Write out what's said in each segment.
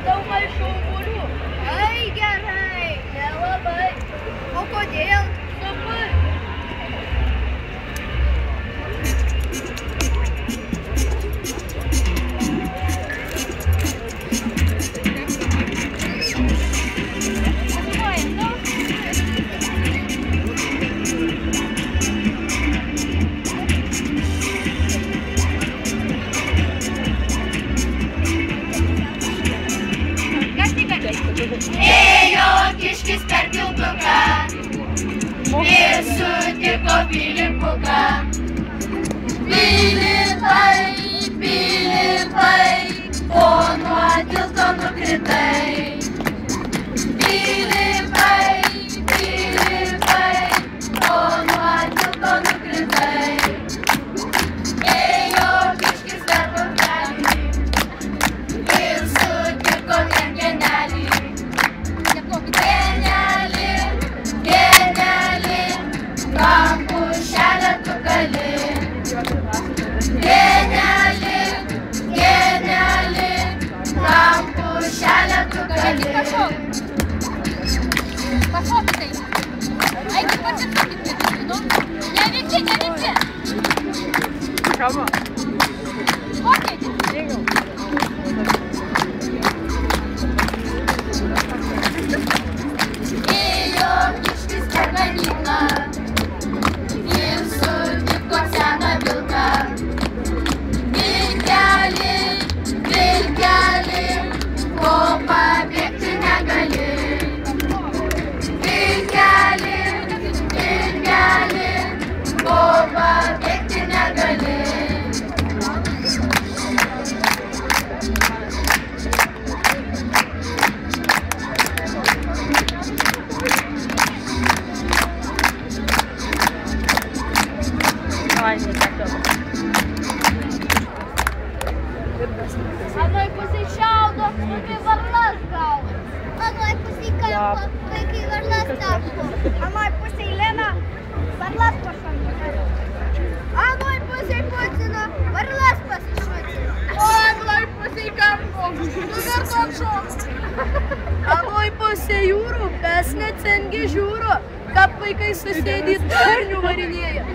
Radau maišų obuolių. Ai, gerai. Nelabai. O kodėl? Labai. Ėjo kiškis per tiltuką ir sutiko Filipuką. Filipai, Filipai, o nuo tilto nukritai. Filipai, Filipai, o nuo tilto nukritai. Ėjo kiškis per tiltuką ir sutiko genelį. Genelį, genelį, kam pušelę tu gali. Genelį, genelį, kam pušelę tu gali. Пошопите. Айди почерпите, ну. Не вики, не вики. Кого? Ходите. Ėjo kiškis per ganyklą ir sutiko seną vilką. Vilkelį, vilkelį, ko pabėgti negali. Vilkelį, vilkelį, ko pabėgti negali. Anoj pusėj šiaudo, kai varlas gaudo. Anoj pusėj kampo, kai varlas tapo. Anoj pusėj Lena, varlas pašankino. Anoj pusėj Putino, varlas pasišvicino. O anoj pusėj kampo, nuverto atšoks. Anoj pusėj jūrų, kas necengi žiūro, kad vaikai susėdi tarnių varinėja.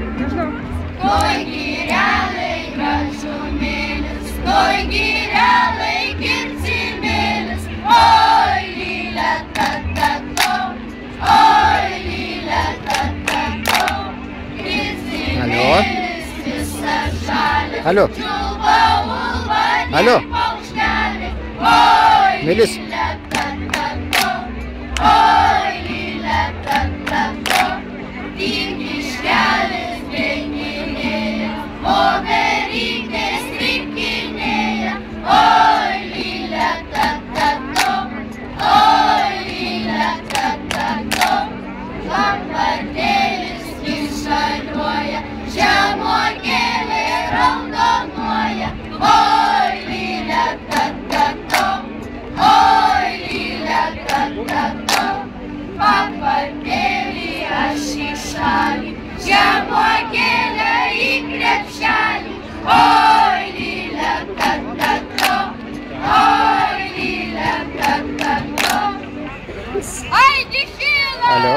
Toj girelai gražumėlis, toj girelai kircimėlis. Oi, lylė, ta-ta-to, oi, lylė, ta-ta-to. Kircimėlis visą šalį, Алло. čiulba ulba, Алло. paukštelį. Oi, Melis. lylė, ta-ta-to, oi, lylė, ta-ta-to. Tik iškelis gaininėja, o verykės rinkinėja. Oi, lylė, ta-ta-to, oi, lylė, ta-ta-to. Lampardėlis iššaliuoja, žemuogėlė raudonuoja. Oi, lylė, ta-ta-to, oi, lylė, ta-ta-to. Pampardėlį aš į šalį, žemuogėlę į krepšelį. Oi, lylė, ta-ta-to, oi, lylė, ta-ta-to. Айди шила. Алло.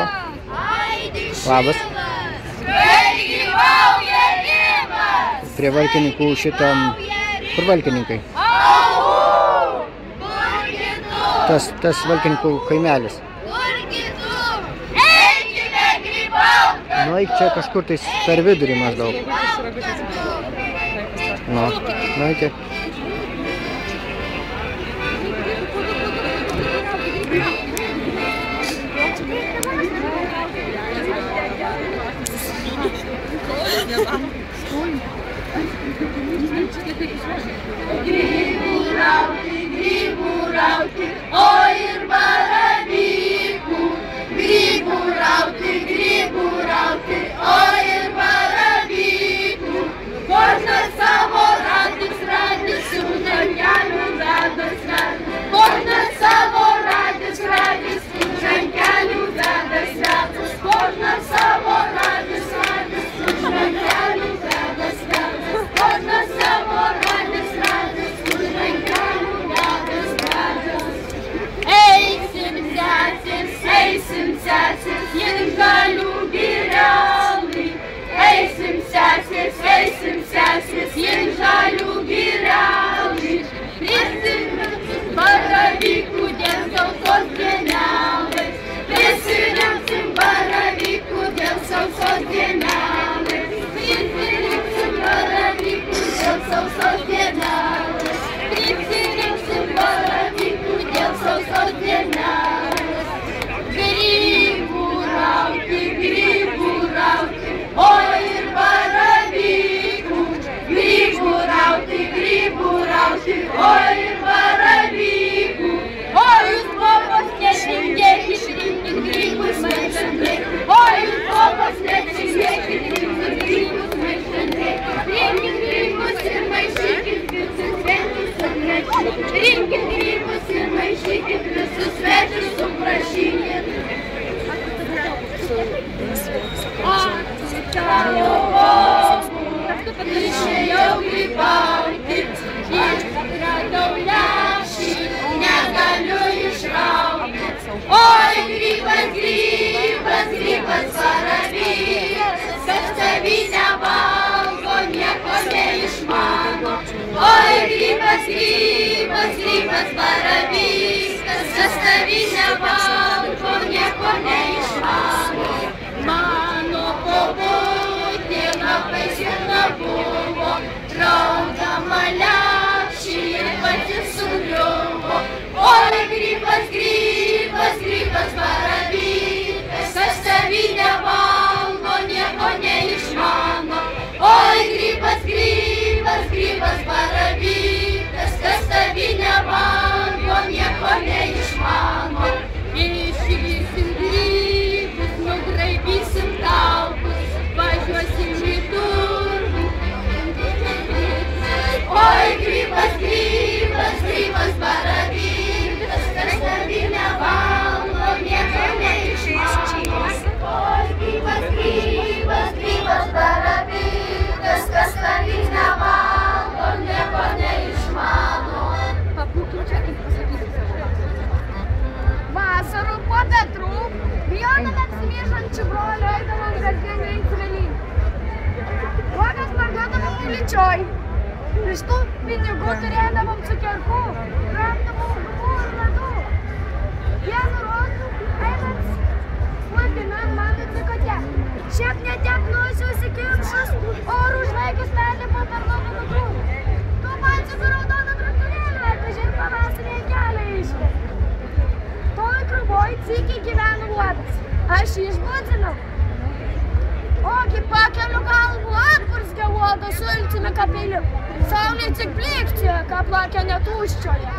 Aidi Labas. šilas, gyvauja Rimas. Prie valkininkų šitam... Kur valkininkai? Au, kurgi tu, Tas valkininkų kaimelis. kurgi tu, eikime grybauti. Nu, eik čia kažkur tais per vidurį maždaug. Nu, eik. Grybų rauti, o ir baravykų. Grybų rauti, o ir baravykų. Kožnas savo radis, su dankeliu vedas. Kožnas savo radis, Кожна саво радість, у жменькелю ведес, кожна саво радість, у жменькелю ведес. Ей, сімсяців, єнка любіряли. Ей, сімсяців, єнка любіряли. Баравіку дєвцов создєняли, присилямцем баравіку дєвцов создєняли, присилямцем баравіку дєвцов создєняли, присилямцем баравіку дєвцов создєняли. Грибу равки, ой, баравіку, грибу равки, ой, баравіку, ой, у спокоснячим дєхи, грибу смешенди, ой, у спокоснячим дєхи, грибу смешенди, грибу сирмайшики, грибу свету сумрачи, грибу сирмайшики, грибу свету сумрачи. Ой, грибас, баравик, составить обалгон, я конеешь ману. Ой, грибас, баравик, составить обалгон, я конеешь ману. Ману побуднена, песенна було, правда малявшие потесулево. Ой, грибас, баравик, составить обалгон, я конеешь ману. Ой, грибас, баравик, составить обалгон, я конеешь ману. Išvysim grybus, nugraibysim taukus, važiuosim į turgų. Oi, grybas, baravykas, kas tavį nevalgo, nieko neišmano. Oi, grybas, baravykas, kas tavį nevalgo, nieko neišmano. Vasarų po Petrų, bijodami apsimiešančių brolių, eidavom kasdien rinkti velynų. Uogas parduodavom Uličioj. Iš tų pinigų turėdavom cukierkų, ramdavom gumų ir ledų. Vienu rozu, einant slapinant, man atsiko tiek. Šiek netiek nosį užsikimšus, orų žvaigės perlipo per mano nukrūmą. Tu man susiraudona traktorėlį, kažin pavasarį kelią išvė. Toj krūvoj cykiai gyveno uodas. Aš jį išbudzinau. Ogi pakeliu galvų atpurskė uodo sultimi kapiliu. Saulė tik plikčia, kaplakė netuščioje.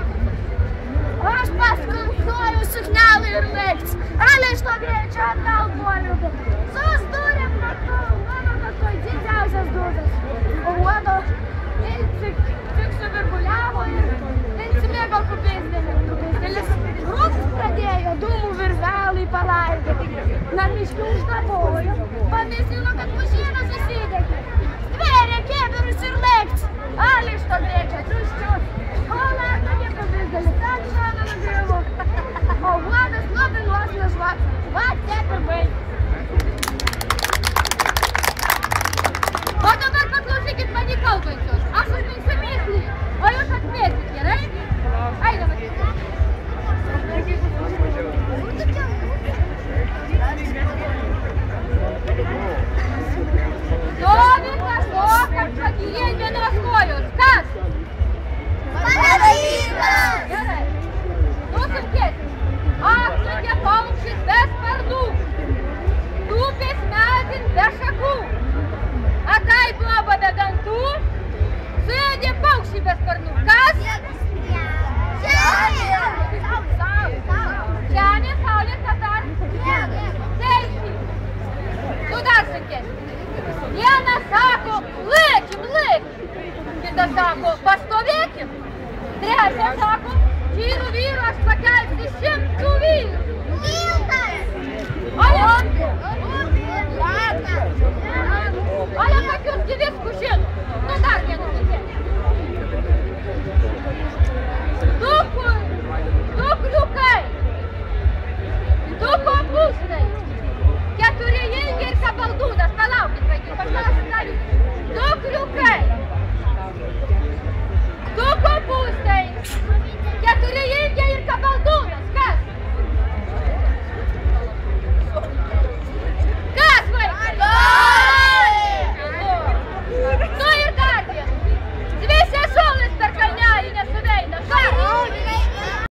Aš paskulptuoju suknelį ir leikts. Ale iš to greičio atgal puoliu. Susdūrėm naktu, mano kaktoj didžiausias dūzas. O uodo tik suvirguliavo ir įsimėgo kupėsdėlį. Rūks pradėjo dūmų virvelai palaidoti. Namiškių uždabojo, pamėsino, kad pušynas susidegė. Stvėrė kėbirus ir leikts. Ale iš to greičio tuščios. O lerdo niekapėsdėlį ten šaną nugriuvo. O uodas nuo bylos nežvaks. Va, tiek ir baigė. O dabar paklausykit mani kalbančios. Aš užminsiu myslį, o jūs atmėsit, gerai? Einam atmėsit. Stovi kažkokiam šakyje vienos kojos. Kas? Baravykas! Gerai. Nusimkėt. Apsukė paukštis be sparnų. Tupės medin be šakų. Atai bloba be dantų. Suėdė paukštį be sparnų. Kas? Žemė, saulė, tatar. Teisį. Tu dar sunkės. Vienas sako, lykim. Kitas sako, pastovėkim. Trečias sako, vyrų aš pakelsiu 100 vyrų.